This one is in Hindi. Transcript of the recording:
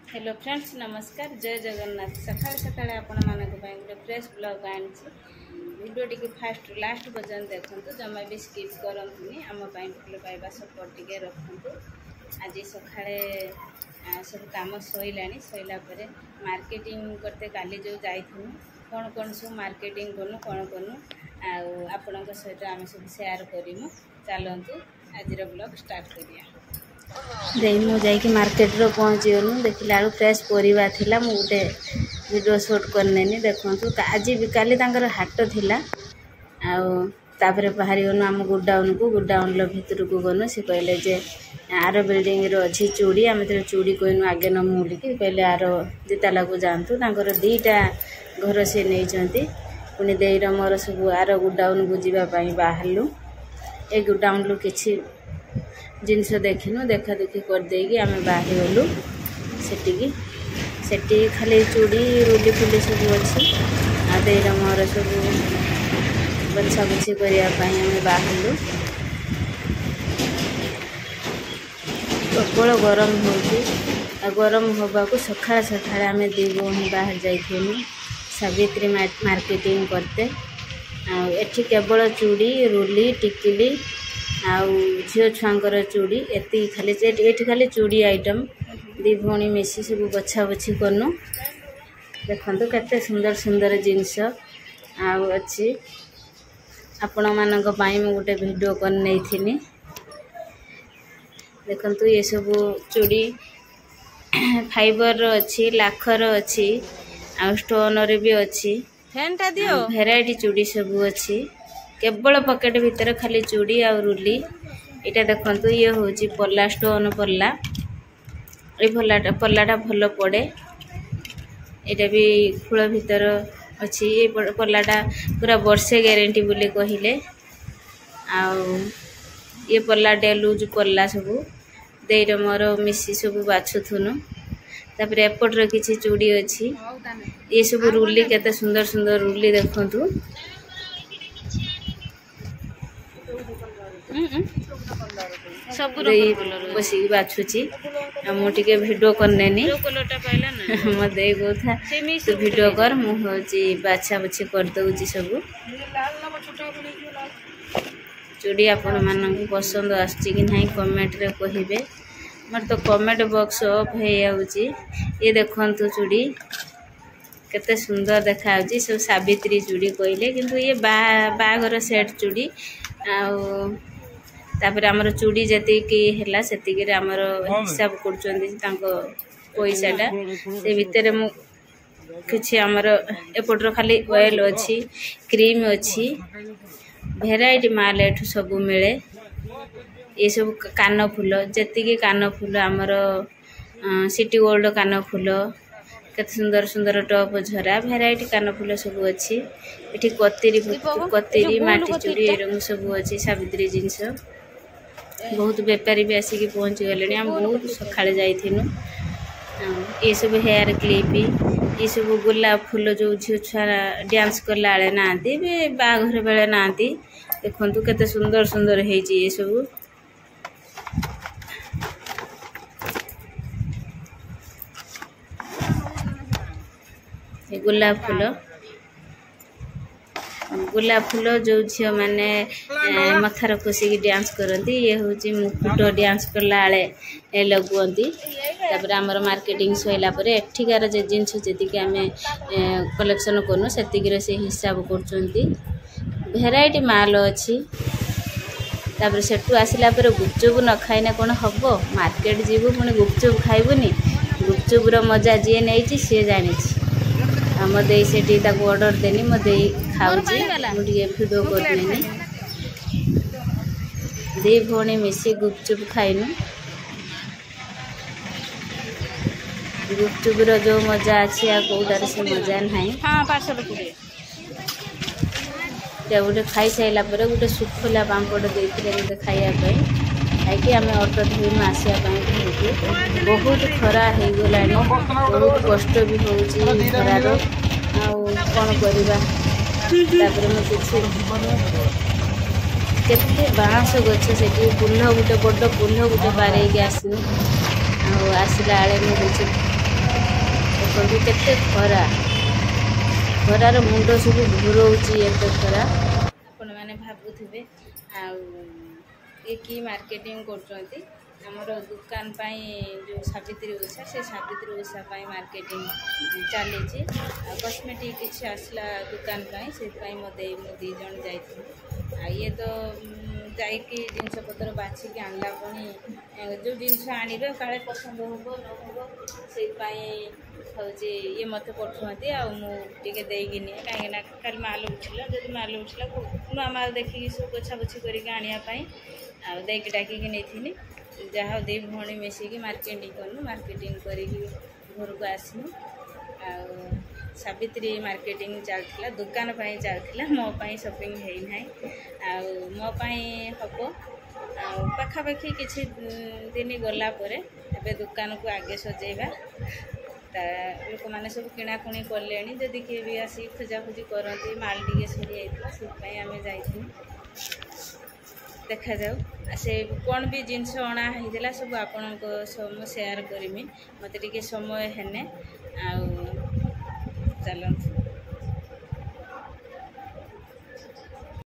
हेलो फ्रेंड्स नमस्कार जय जगन्नाथ सकाल सकाल आपण मानक गोटे फ्रेश ब्लॉग आनी वीडियो टी फास्ट लास्ट पर्यंत देखते जमा भी स्किप करतुनि आम भल पाइबा सपोर्ट टी रखु आज सकाଳେ सब काम सैलानी सैला मार्केटिंग करते काली जो जाइथुनु कौन कौन सब मार्केटिंग करूँ कौन करूँ आपण सहित आम सब सेयार करूँ चलतु आज ब्लॉग स्टार्ट करिया मुझे मार्केट रो पहुँची गलु देखला फ्रेश परिवा थिला मु गोटे वीडियो शूट करने देखु आज भी काली हाट थिला आउे बाहरी गलु आम गुडाउन को गुडाउन भितर को गलु सी कहले जे आर बिल्डिंग रो अच्छी चूड़ी आम चूड़ी कहनु आगे नमु बोलिकी कहले आर जिताला को जातु दीटा घर से नहीं पुणी देर मोर सब आर गुडाउन को जावाई बाहरलु ए गुडाउन लु किछि जिनस देखिनु देखा देखी करदे आम बाहरी गलु सेठी खाली चूड़ी रुली फुली सब अच्छी आदेर मोर सब बछा बुछी करने आम बाहरलु प्रबल गरम हो गरम हवा को सखा सखा आम दी भौणी बाहर जाइनु सावित्री मार्केटिंग करते एठी केवल चूड़ी रुली टिकिली आउ झील छुआंकर चूड़ी एति खाली एठी खाली चूड़ी आइटम दी भौणी मिसी सब बछा बछी करनु देखंतु केते सुंदर सुंदर जिनस आउ अच्छी आपण मानक पाई मु गोटे वीडियो कर नै थिनी देखंतु ये सब चूड़ी फाइबर अच्छी लाखर अच्छी आ स्टोन रे भी अच्छी फैनटा दियो भेराइटी चूड़ी सब अच्छी केवल पकेट भितर खाली चूड़ी आ रुली इटा देखंतु ये होची पल्ला स्टोन पल्ला ए पल्लाटा भल पड़े इटा भी फूल भितर अच्छी ये पल्लाटा पूरा वर्षे ग्यारंटी बोली कहले ये पल्ला डेलुज पल्ला सब देर मोर मिसी सब बाछुथुनु तापर एपटर किछि चूड़ी अच्छी ये सब रुली केते सुंदर सुंदर रुली देखंतु सब बस बाछुची मुझे भिडियो करने मत तो भिडियो कर मुझे बाछा बुछी करदे सब चूड़ी आपण मान पसंद आसची कि नहीं कमेंट रे कहिबे मर तो कमेंट बॉक्स ऑफ हो ये देखंतु चूड़ी केते सुंदर देखा सब सावित्री चूड़ी कहले किंतु ये बागर सेट चूड़ी तापर आमर चूड़ी जति है से हिसाब कर पैसाटा से भितर किसी आमर एपटर खाली ऑयल अच्छी क्रीम अच्छी भेराइटी माल एठू सब मिले ये सब कान फूल जी कान फूल आमर सिटी गोल्ड कान फूल केते सुंदर सुंदर टॉप झरा भेराइटी कान फूल सब अच्छी ये कतिरी माटी चूड़ी एरंग सब अच्छी सावित्री जिनस बहुत बेपारी भी आसिक पहुँची गले आम बहुत सका जाइनु ये सब हेयर क्लिप ये सब गोलाप फूल जो झील छुआ डांस कला बेले ना बाघर बेले ना देखु केते सुंदर सुंदर है ये सब गोलाप फूल जो झील मैंने मथार खोसिकी डांस करती ये हूँ मुकुट डांस कला बेले लगुंती तापर आमर मार्केटिंग सैला एठिकार जिनस जी आम कलेक्शन करूँ से हिसाब कर भेराइटी माल अच्छी तापर सेठू आसला गुपचुप न खाइने कौन हम मार्केट जीवु पुणी गुपचुप खाइबुनी गुपचुप मजा जी नहीं सी जानी मो दे से ऑर्डर देनी मो दे खाऊची मुझे भिडियो करनी दी भौणी मिसी गुपचुप खाइनु गुपचुप जो मजा अच्छी आ कौटार से मजा ना गोटे खाई सारा गोटे सुखला पापड़ देते मत खायापी खाई आम ऑटो धोम आसापी बहुत खरा हो गला बहुत कष्ट भी हो खरार कौन करवा केते बाँस गछ से पुल गोटे बड़ पुल गोटे बारे आसलु आसला मुझे देखो केते खरा खरार मुंड सब घूरोची एत खरा आपण मैंने भावुवे ये कि मार्केटिंग कर आमर दुकान जो सावित्री ओषा से सावित्री ओषा मार्केटिंग चली कस्मेटिक किसी आसला दुकान से मो दी जन जा ये तो जाकि जिनपतर बाछिकी आनला पुणी जो जिनस आने काले पसंद हम न हम से हूँ ये मत पठुआती आगे देनी कहीं कल माल उठला जब माल उठला नुआ माल देखिए सब पोछा पोछी करने देकी डाकिकी नहीं जहाँ दे भौणी मिसिकी मार्केटिंग कलु मार्केटिंग कर घर को आसलु सावित्री मार्केटिंग चलता दुकान चलता मोपाई शॉपिंग है मोपाई हम पाखापाखि किसी दिन गलापर ए दुकान को आगे सजेगा लोक मैंने सब किणाकुणी कले जदि किए भी आसी खोजाखोजी करती माल टे सरी जाता आम जा देखा जाऊ से कौन भी जिनस अणा होता सब आपण सेयार करमी मत टे समय हेने चलते